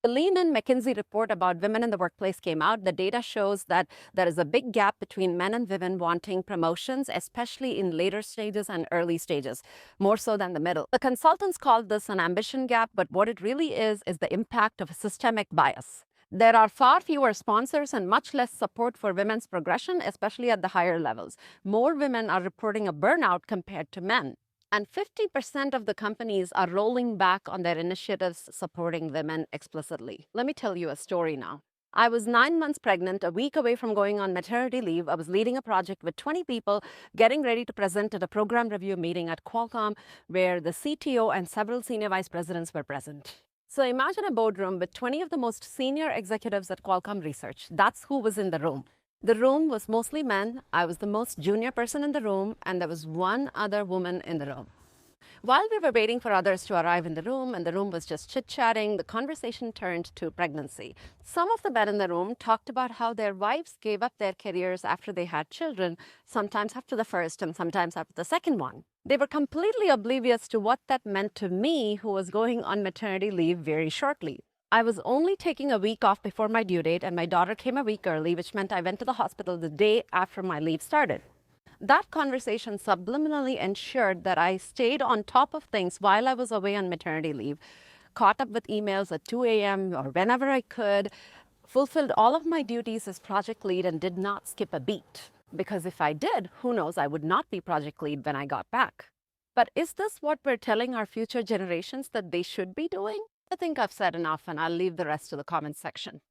The Lean McKinsey report about women in the workplace came out. The data shows that there is a big gap between men and women wanting promotions, especially in later stages and early stages, more so than the middle. The consultants called this an ambition gap, but what it really is the impact of a systemic bias. There are far fewer sponsors and much less support for women's progression, especially at the higher levels. More women are reporting a burnout compared to men. And 50% of the companies are rolling back on their initiatives supporting women explicitly. Let me tell you a story now. I was 9 months pregnant, a week away from going on maternity leave. I was leading a project with 20 people, getting ready to present at a program review meeting at Qualcomm, where the CTO and several senior vice presidents were present. So imagine a boardroom with 20 of the most senior executives at Qualcomm Research. That's who was in the room. The room was mostly men. I was the most junior person in the room, and there was one other woman in the room. While we were waiting for others to arrive in the room, and the room was just chit-chatting, the conversation turned to pregnancy. Some of the men in the room talked about how their wives gave up their careers after they had children, sometimes after the first and sometimes after the second one. They were completely oblivious to what that meant to me, who was going on maternity leave very shortly. I was only taking a week off before my due date, and my daughter came a week early, which meant I went to the hospital the day after my leave started. That conversation subliminally ensured that I stayed on top of things while I was away on maternity leave, caught up with emails at 2 a.m. or whenever I could, fulfilled all of my duties as project lead, and did not skip a beat. Because if I did, who knows, I would not be project lead when I got back. But is this what we're telling our future generations that they should be doing? I think I've said enough, and I'll leave the rest to the comments section.